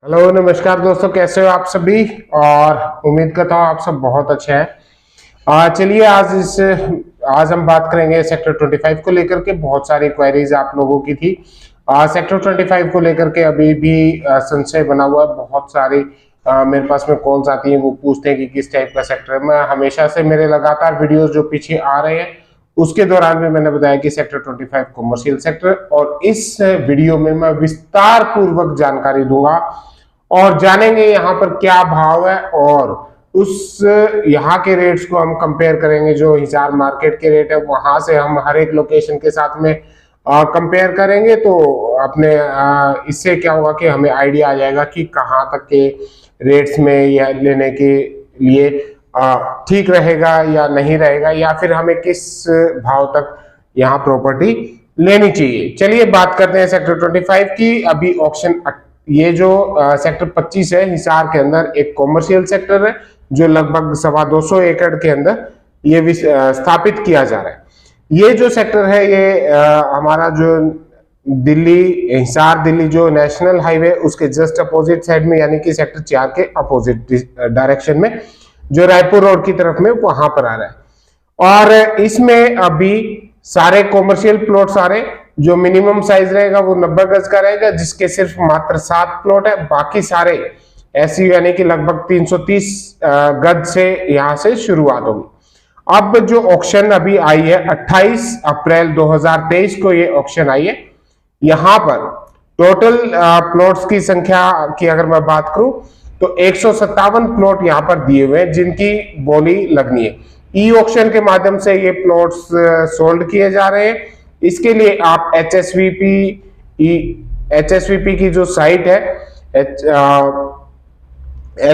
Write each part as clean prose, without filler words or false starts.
Hello नमस्कार दोस्तों, कैसे हो आप सभी। और उम्मीद करता हूँ आप सब बहुत अच्छे हैं। चलिए आज हम बात करेंगे सेक्टर 25 को लेकर के। बहुत सारी क्वेरीज आप लोगों की थी सेक्टर 25 को लेकर के। अभी भी संशय बना हुआ है। बहुत सारी मेरे पास में कॉल्स आती हैं, वो पूछते हैं कि किस टाइप का सेक्टर है। मैं हमेशा से मेरे लगातार वीडियोस जो पीछे आ रहे हैं उसके दौरान भी मैंने बताया कि सेक्टर 25 कॉमर्शियल सेक्टर, और इस वीडियो में मैं विस्तार पूर्वक जानकारी दूंगा और जानेंगे यहाँ पर क्या भाव है, और उस यहाँ के रेट्स को हम कंपेयर करेंगे। जो हिसार मार्केट के रेट है वहां से हम हर एक लोकेशन के साथ में कंपेयर करेंगे, तो अपने इससे क्या होगा कि हमें आइडिया आ जाएगा कि कहाँ तक के रेट्स में या लेने के लिए ठीक रहेगा या नहीं रहेगा, या फिर हमें किस भाव तक यहाँ प्रॉपर्टी लेनी चाहिए। चलिए बात करते हैं सेक्टर 25 की। अभी ऑप्शन ये जो सेक्टर 25 है हिसार के अंदर, एक कॉमर्शियल सेक्टर है जो लगभग 225 एकड़ के अंदर ये स्थापित किया जा रहा है। ये जो सेक्टर है ये हमारा जो दिल्ली हिसार दिल्ली जो नेशनल हाईवे उसके जस्ट अपोजिट साइड में, यानी कि सेक्टर 4 के अपोजिट डायरेक्शन में, जो रायपुर रोड की तरफ में, वहां पर आ रहा है। और इसमें अभी सारे कॉमर्शियल प्लॉट सारे जो मिनिमम साइज रहेगा वो 90 गज का रहेगा, जिसके सिर्फ मात्र 7 प्लॉट है। बाकी सारे ऐसी यानी कि लगभग 330 गज से यहां से शुरुआत होगी। अब जो ऑक्शन अभी आई है 28 अप्रैल 2023 को ये ऑक्शन आई है। यहां पर टोटल प्लॉट्स की संख्या की अगर मैं बात करूं तो 157 प्लॉट यहां पर दिए हुए हैं जिनकी बोली लगनी है। ई ऑक्शन के माध्यम से ये प्लॉट्स सोल्ड किए जा रहे हैं। इसके लिए आप HSVP की जो साइट है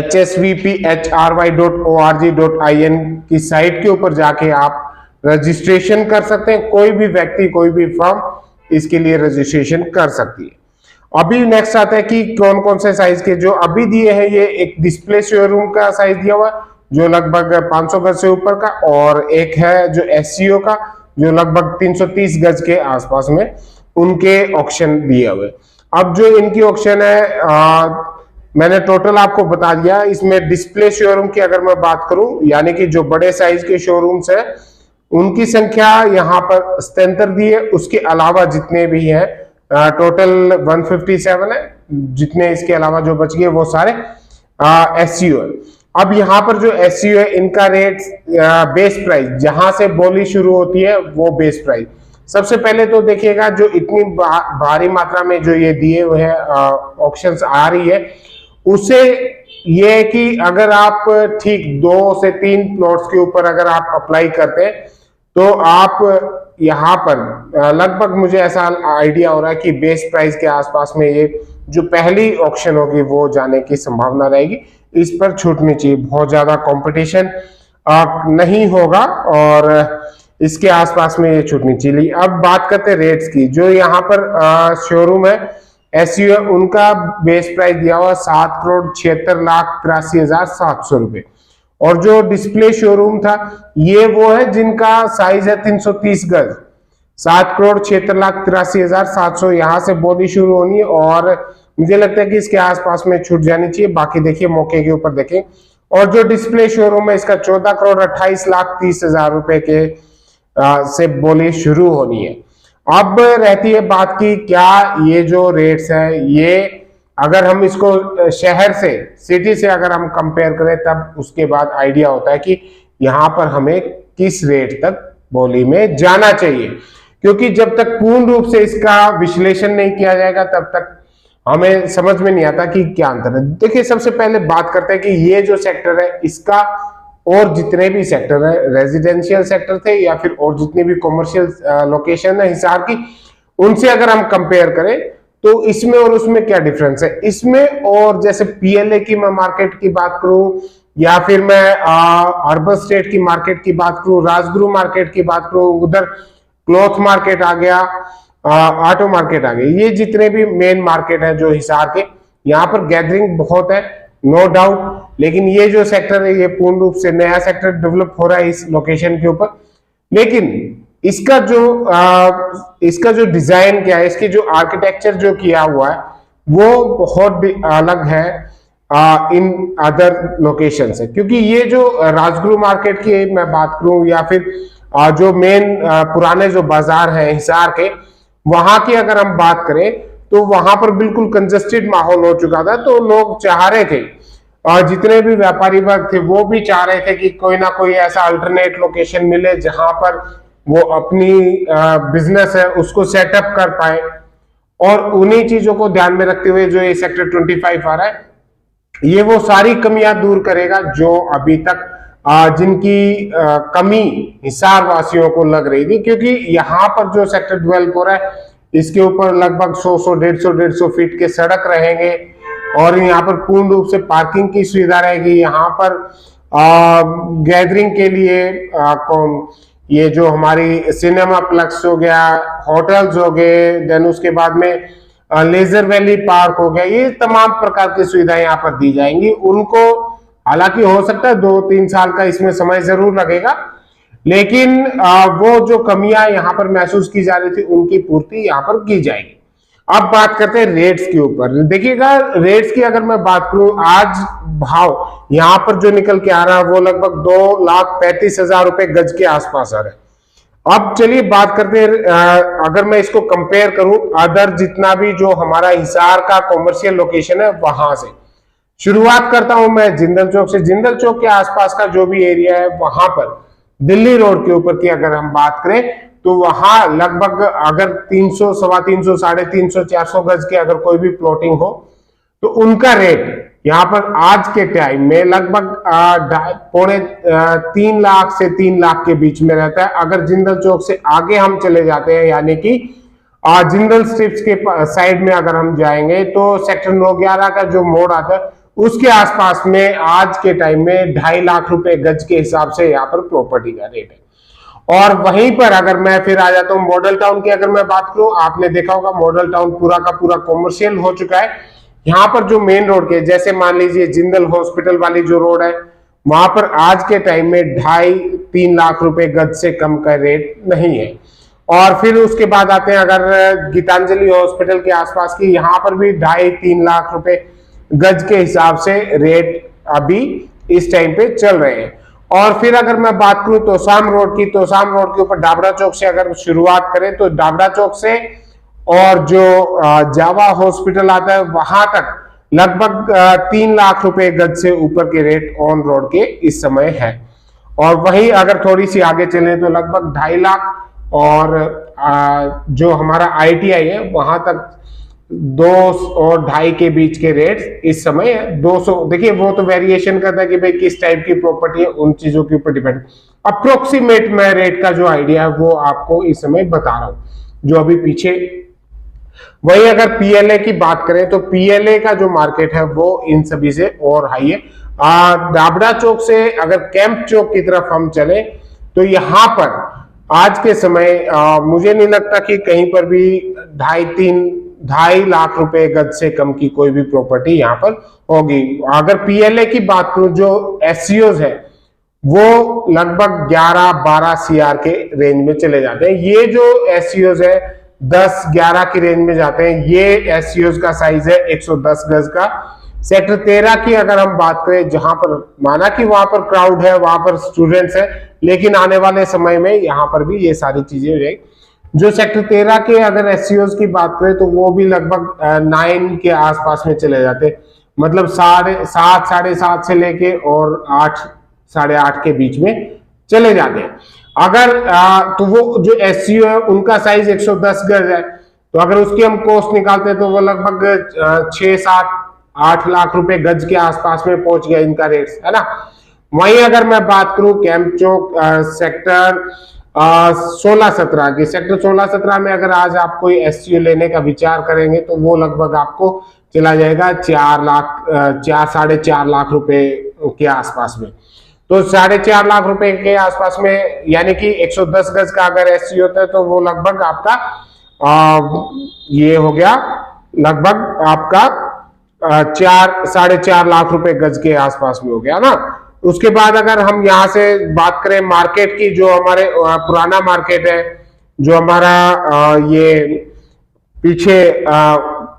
hsvphry.org.in की साइट के ऊपर जाके आप रजिस्ट्रेशन कर सकते हैं। कोई भी व्यक्ति, कोई भी फर्म इसके लिए रजिस्ट्रेशन कर सकती है। अभी नेक्स्ट आता है कि कौन कौन से साइज के जो अभी दिए हैं। ये एक डिस्प्ले शोरूम का साइज दिया हुआ है जो लगभग 500 गज से ऊपर का, और एक है जो SCO का जो लगभग 330 गज के आसपास में, उनके ऑक्शन दिए हुए। अब जो इनकी ऑक्शन है मैंने टोटल आपको बता दिया। इसमें डिस्प्ले शोरूम की अगर मैं बात करूं, यानी कि जो बड़े साइज के शोरूम्स है उनकी संख्या यहाँ पर 77 दी है। उसके अलावा जितने भी हैं टोटल 157 है। जितने इसके अलावा जो बच गए वो सारे SCO है। अब यहाँ पर जो SCO है इनका रेट बेस प्राइस जहां से बोली शुरू होती है वो बेस प्राइस। सबसे पहले तो देखिएगा जो इतनी भारी मात्रा में जो ये दिए हुए हैं ऑप्शंस आ रही है, उसे ये कि अगर आप ठीक 2 से 3 प्लॉट्स के ऊपर अगर आप अप्लाई करते हैं तो आप यहाँ पर लगभग मुझे ऐसा आइडिया हो रहा है कि बेस प्राइस के आसपास में ये जो पहली ऑक्शन होगी वो जाने की संभावना रहेगी। इस पर छूटनी चाहिए, बहुत ज्यादा कंपटीशन नहीं होगा और इसके आसपास में ये छूटनी चाहिए। अब बात करते हैं रेट्स की। जो यहाँ पर शोरूम है SCO, उनका बेस प्राइस दिया हुआ 7,76,83,700 रुपए। और जो डिस्प्ले शोरूम था ये वो है जिनका साइज है 330 गज, 7,76,83,700 यहाँ से बोली शुरू होनी है, और मुझे लगता है कि इसके आसपास में छूट जानी चाहिए। बाकी देखिए मौके के ऊपर देखें। और जो डिस्प्ले शोरूम है इसका 14,28,30,000 रुपए के से बोली शुरू होनी है। अब रहती है बात की क्या ये जो रेट्स है ये अगर हम इसको शहर से, सिटी से अगर हम कंपेयर करें तब उसके बाद आइडिया होता है कि यहाँ पर हमें किस रेट तक बोली में जाना चाहिए, क्योंकि जब तक पूर्ण रूप से इसका विश्लेषण नहीं किया जाएगा तब तक हमें समझ में नहीं आता कि क्या अंतर है। देखिए सबसे पहले बात करते हैं कि ये जो सेक्टर है इसका और जितने भी सेक्टर है, रेजिडेंशियल सेक्टर थे या फिर और जितनी भी कॉमर्शियल लोकेशन है हिसार की, उनसे अगर हम कंपेयर करें तो इसमें और उसमें क्या डिफरेंस है। इसमें और जैसे PLA की मैं मार्केट की बात करूं या फिर मैं अर्बन स्टेट की मार्केट की बात करूं, राजगुरु मार्केट की बात करूं, उधर क्लॉथ मार्केट आ गया, ऑटो मार्केट आ गई, ये जितने भी मेन मार्केट है जो हिसार के, यहाँ पर गैदरिंग बहुत है नो डाउट। लेकिन ये जो सेक्टर है ये पूर्ण रूप से नया सेक्टर डेवलप हो रहा है इस लोकेशन के ऊपर। लेकिन इसका जो डिजाइन क्या है, इसकी जो आर्किटेक्चर जो किया हुआ है वो बहुत अलग है इन अदर लोकेशन से, क्योंकि ये जो राजगुरु मार्केट की मैं बात करूं या फिर जो मेन पुराने जो बाजार हैं हिसार के, वहां की अगर हम बात करें तो वहां पर बिल्कुल कंजस्टेड माहौल हो चुका था। तो लोग चाह रहे थे और जितने भी व्यापारी वर्ग थे वो भी चाह रहे थे कि कोई ना कोई ऐसा अल्टरनेट लोकेशन मिले जहां पर वो अपनी बिजनेस है उसको सेटअप कर पाए। और उन्हीं चीजों को ध्यान में रखते हुए जो ये सेक्टर 25 आ रहा है, ये वो सारी कमियां दूर करेगा जो अभी तक जिनकी कमी हिसार वासियों को लग रही थी। क्योंकि यहाँ पर जो सेक्टर डेवलप हो रहा है इसके ऊपर लगभग 100 150 फीट के सड़क रहेंगे और यहाँ पर पूर्ण रूप से पार्किंग की सुविधा रहेगी। यहाँ पर गैदरिंग के लिए ये जो हमारी सिनेमा प्लेक्स हो गया, होटल्स हो गए, देन उसके बाद में लेजर वैली पार्क हो गया, ये तमाम प्रकार की सुविधाएं यहाँ पर दी जाएंगी उनको। हालांकि हो सकता है 2-3 साल का इसमें समय जरूर लगेगा, लेकिन वो जो कमियां यहाँ पर महसूस की जा रही थी उनकी पूर्ति यहाँ पर की जाएगी। अब बात करते हैं रेट्स के ऊपर। देखिएगा रेट्स की अगर मैं बात करूं, आज भाव यहाँ पर जो निकल के आ रहा है वो लगभग 2,35,000 रुपए गज के आसपास आ रहा है। अब चलिए बात करते हैं, अगर मैं इसको कंपेयर करूं अदर जितना भी जो हमारा हिसार का कॉमर्शियल लोकेशन है वहां से शुरुआत करता हूं मैं जिंदल चौक से। जिंदल चौक के आसपास का जो भी एरिया है वहां पर दिल्ली रोड के ऊपर की अगर हम बात करें तो वहां लगभग अगर 300, 350, 350, 400 गज के अगर कोई भी प्लॉटिंग हो तो उनका रेट यहाँ पर आज के टाइम में लगभग 3 लाख से 3 लाख के बीच में रहता है। अगर जिंदल चौक से आगे हम चले जाते हैं यानी कि जिंदल स्ट्रिप्स के साइड में अगर हम जाएंगे तो सेक्टर 9/11 का जो मोड़ आता है उसके आसपास में आज के टाइम में 2.5 लाख रुपए गज के हिसाब से यहाँ पर प्रॉपर्टी का रेट है। और वहीं पर अगर मैं फिर आ जाता हूँ मॉडल टाउन की अगर मैं बात करूं, आपने देखा होगा मॉडल टाउन पूरा का पूरा कॉमर्शियल हो चुका है। यहाँ पर जो मेन रोड के जैसे मान लीजिए जिंदल हॉस्पिटल वाली जो रोड है वहां पर आज के टाइम में 2.5-3 लाख रुपए गज से कम का रेट नहीं है। और फिर उसके बाद आते हैं अगर गीतांजलि हॉस्पिटल के आसपास की, यहाँ पर भी 2.5-3 लाख रुपए गज के हिसाब से रेट अभी इस टाइम पे चल रहे हैं। और फिर अगर मैं बात करूं तोशाम रोड की, तोशाम रोड के ऊपर डाबरा चौक से अगर शुरुआत करें तो डाबरा चौक से और जो जावा हॉस्पिटल आता है वहां तक लगभग 3 लाख रुपए गज से ऊपर के रेट ऑन रोड के इस समय है। और वहीं अगर थोड़ी सी आगे चले तो लगभग 2.5 लाख और जो हमारा ITI है वहां तक 2 और 2.5 के बीच के रेट इस समय 200। देखिए वो तो वेरिएशन करता है कि भाई किस टाइप की प्रॉपर्टी है, उन चीजों के ऊपर डिपेंड। अप्रोक्सीमेट मैं रेट का जो आइडिया है वो आपको इस समय बता रहा हूं जो अभी पीछे। वही अगर PLA की बात करें तो PLA का जो मार्केट है वो इन सभी से और हाई है। डाबरा चौक से अगर कैंप चौक की तरफ हम चले तो यहाँ पर आज के समय मुझे नहीं लगता कि कहीं पर भी 2.5 लाख रुपए गज से कम की कोई भी प्रॉपर्टी यहाँ पर होगी। अगर PLA की बात करूं जो SCOs है वो लगभग 11-12 CR के रेंज में चले जाते हैं। ये जो SCOs है 10-11 की रेंज में जाते हैं। ये SCOs का साइज है 110 गज का। सेक्टर 13 की अगर हम बात करें जहां पर माना कि वहां पर क्राउड है, वहां पर स्टूडेंट्स है, लेकिन आने वाले समय में यहाँ पर भी ये सारी चीजें हो जाएगी। जो सेक्टर 13 के अगर SCOs की बात करें तो वो भी लगभग 9 के आसपास में चले जाते हैं, मतलब 7.5 7.5 से लेके और 8 8.5 के बीच में चले जाते हैं। अगर तो वो जो SCO है उनका साइज 110 गज है, तो अगर उसकी हम कॉस्ट निकालते हैं तो वो लगभग 6-7-8 लाख रुपए गज के आसपास में पहुंच गया इनका रेट, है ना। वहीं अगर मैं बात करूं कैंप चौक सेक्टर 16-17 की, सेक्टर 16-17 में अगर आज आप कोई SCO लेने का विचार करेंगे तो वो लगभग आपको चला जाएगा 4-4.5 लाख रुपए के आसपास में। तो 4.5 लाख रुपए के आसपास में यानी कि 110 गज का अगर SCO होता है तो वो लगभग आपका ये हो गया लगभग आपका 4-4.5 लाख रुपए गज के आसपास में हो गया ना। उसके बाद अगर हम यहाँ से बात करें मार्केट की, जो हमारे पुराना मार्केट है, जो हमारा ये पीछे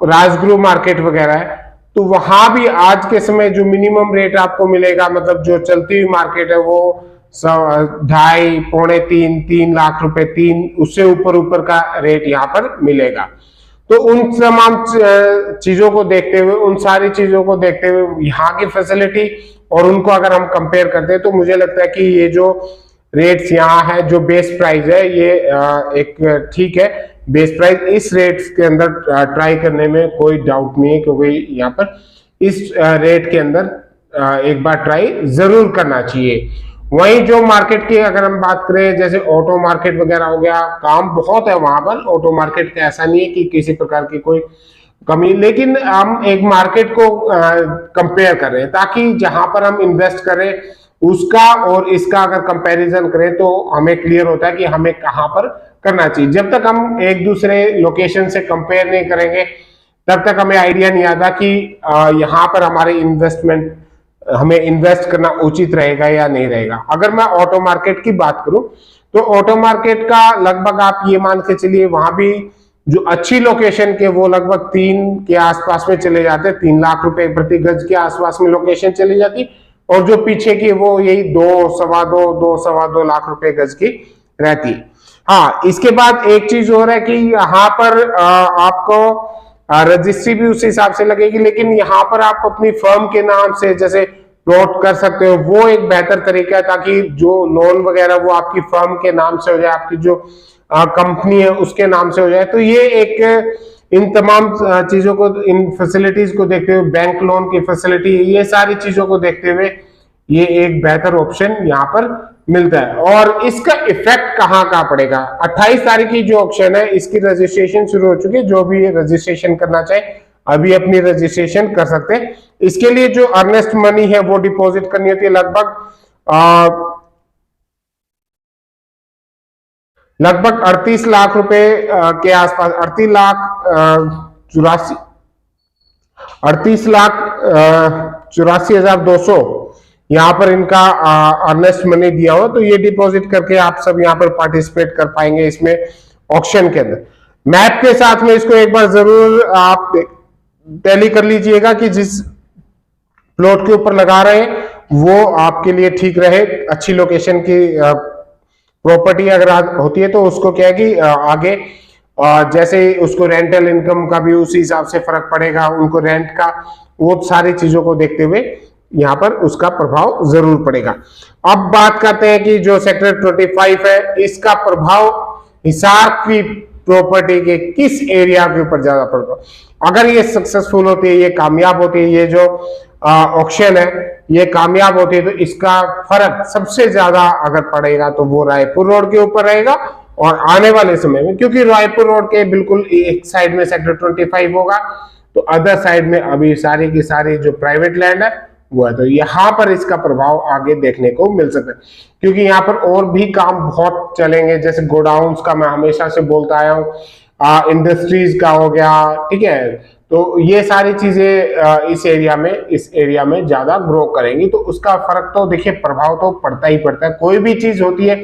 राजगुरु मार्केट वगैरह है, तो वहां भी आज के समय जो मिनिमम रेट आपको मिलेगा, मतलब जो चलती हुई मार्केट है वो 2.5 पौने 3 लाख रुपए, 3 उससे ऊपर का रेट यहाँ पर मिलेगा। तो उन तमाम चीजों को देखते हुए, उन सारी चीजों को देखते हुए यहाँ की फैसिलिटी और उनको अगर हम कंपेयर करते हैं, तो मुझे लगता है कि ये जो रेट्स यहाँ है, जो बेस प्राइस है, ये एक ठीक है बेस प्राइस। इस रेट्स के अंदर ट्राई करने में कोई डाउट नहीं है, क्योंकि यहाँ पर इस रेट के अंदर एक बार ट्राई जरूर करना चाहिए। वहीं जो मार्केट की अगर हम बात करें, जैसे ऑटो मार्केट वगैरह हो गया, काम बहुत है वहां पर। ऑटो मार्केट का ऐसा नहीं है कि किसी प्रकार की कोई कमी, लेकिन हम एक मार्केट को कंपेयर कर रहे हैं, ताकि जहां पर हम इन्वेस्ट करें उसका और इसका अगर कंपैरिजन करें तो हमें क्लियर होता है कि हमें कहां पर करना चाहिए। जब तक हम एक दूसरे लोकेशन से कंपेयर नहीं करेंगे, तब तक हमें आइडिया नहीं आता कि यहाँ पर हमारे इन्वेस्टमेंट, हमें इन्वेस्ट करना उचित रहेगा या नहीं रहेगा। अगर मैं ऑटो मार्केट की बात करूं, तो ऑटो मार्केट का लगभग आप ये मान के चलिए, वहां भी जो अच्छी लोकेशन के वो लगभग 3 के आसपास में चले जाते हैं, 3 लाख रुपए प्रति गज के आसपास में लोकेशन चली जाती, और जो पीछे की वो यही 2 लाख रुपए गज की रहती है। हाँ, इसके बाद एक चीज और है कि यहाँ पर आपको रजिस्ट्री भी उस हिसाब से लगेगी, लेकिन यहाँ पर आप अपनी फर्म के नाम से जैसे प्लॉट कर सकते हो, वो एक बेहतर तरीका है, ताकि जो लोन वगैरह वो आपकी फर्म के नाम से हो जाए, आपकी जो कंपनी है उसके नाम से हो जाए। तो ये एक इन तमाम चीजों को, इन फैसिलिटीज को देखते हुए, बैंक लोन की फैसिलिटी, ये सारी चीजों को देखते हुए ये एक बेहतर ऑप्शन यहाँ पर मिलता है। और इसका इफेक्ट कहाँ पड़ेगा, 28 तारीख की जो ऑप्शन है, इसकी रजिस्ट्रेशन शुरू हो चुकी है। जो भी रजिस्ट्रेशन करना चाहे अभी अपनी रजिस्ट्रेशन कर सकते हैं। इसके लिए जो अर्नेस्ट मनी है वो डिपॉजिट करनी होती है, लगभग 38 लाख रुपए के आसपास, 38,84,200 यहाँ पर इनका अर्नेस्ट मनी दिया हुआ। तो ये डिपॉजिट करके आप सब यहाँ पर पार्टिसिपेट कर पाएंगे इसमें ऑक्शन के अंदर। मैप के साथ में इसको एक बार जरूर आप टैली कर लीजिएगा कि जिस प्लॉट के ऊपर लगा रहे हैं वो आपके लिए ठीक रहे। अच्छी लोकेशन की प्रॉपर्टी अगर होती है तो उसको क्या है कि आगे जैसे उसको रेंटल इनकम का भी उसी हिसाब से फर्क पड़ेगा, उनको रेंट का, वो सारी चीजों को देखते हुए यहाँ पर उसका प्रभाव जरूर पड़ेगा। अब बात करते हैं कि जो सेक्टर 25 है, इसका प्रभाव हिसार की प्रॉपर्टी के किस एरिया के ऊपर ज्यादा पड़ेगा। अगर ये सक्सेसफुल होती है, ये कामयाब होती है, ये जो ऑक्शन है ये कामयाब होती है, तो इसका फर्क सबसे ज्यादा अगर पड़ेगा तो वो रायपुर रोड के ऊपर रहेगा। और आने वाले समय में, क्योंकि रायपुर रोड के बिल्कुल एक साइड में सेक्टर 25 होगा, तो अदर साइड में अभी सारी की सारी जो प्राइवेट लैंड है वो है, तो यहाँ पर इसका प्रभाव आगे देखने को मिल सकता है। क्योंकि यहाँ पर और भी काम बहुत चलेंगे, जैसे गोडाउन्स का मैं हमेशा से बोलता आया हूँ, इंडस्ट्रीज का हो गया, ठीक है। तो ये सारी चीजें इस एरिया में ज्यादा ग्रो करेंगी, तो उसका फर्क तो देखिए, प्रभाव तो पड़ता ही पड़ता है। कोई भी चीज होती है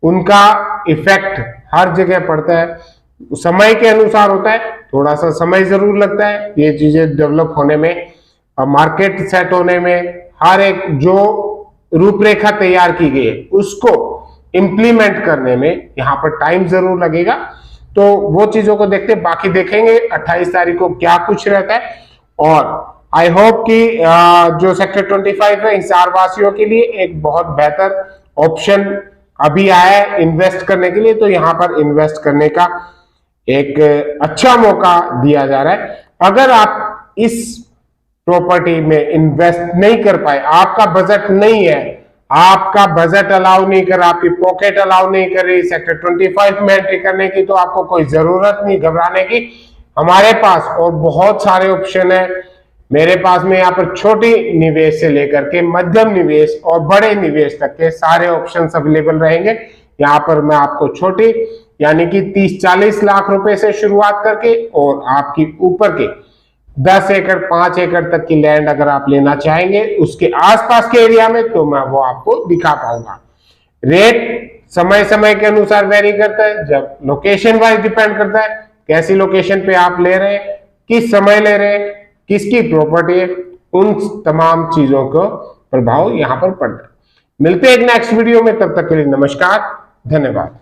उनका इफेक्ट हर जगह पड़ता है, समय के अनुसार होता है, थोड़ा सा समय जरूर लगता है ये चीजें डेवलप होने में, मार्केट सेट होने में। हर एक जो रूपरेखा तैयार की गई है उसको इंप्लीमेंट करने में यहाँ पर टाइम जरूर लगेगा। तो वो चीजों को देखते, बाकी देखेंगे 28 तारीख को क्या कुछ रहता है। और आई होप कि जो सेक्टर 25 है हिसार वासियों के लिए एक बहुत बेहतर ऑप्शन अभी आया है इन्वेस्ट करने के लिए, तो यहाँ पर इन्वेस्ट करने का एक अच्छा मौका दिया जा रहा है। अगर आप इस प्रॉपर्टी में इन्वेस्ट नहीं कर पाए, आपका बजट नहीं है, आपका बजट अलाउ नहीं कर, आपकी पॉकेट अलाउ नहीं कर रही सेक्टर 25 में एंट्री करने की, तो आपको कोई जरूरत नहीं घबराने की। हमारे पास और बहुत सारे ऑप्शन है। मेरे पास में यहाँ पर छोटी निवेश से लेकर के मध्यम निवेश और बड़े निवेश तक के सारे ऑप्शंस अवेलेबल रहेंगे। यहाँ पर मैं आपको छोटी यानी कि 30-40 लाख रुपए से शुरुआत करके और आपकी ऊपर के 10 एकड़ 5 एकड़ तक की लैंड अगर आप लेना चाहेंगे उसके आसपास के एरिया में, तो मैं वो आपको दिखा पाऊंगा। रेट समय समय के अनुसार वेरी करता है, जब लोकेशन वाइज डिपेंड करता है कैसी लोकेशन पे आप ले रहे हैं, किस समय ले रहे हैं, किसकी प्रॉपर्टी है, उन तमाम चीजों को प्रभाव यहां पर पड़ रहा है। मिलते हैं एक नेक्स्ट वीडियो में, तब तक के लिए नमस्कार, धन्यवाद।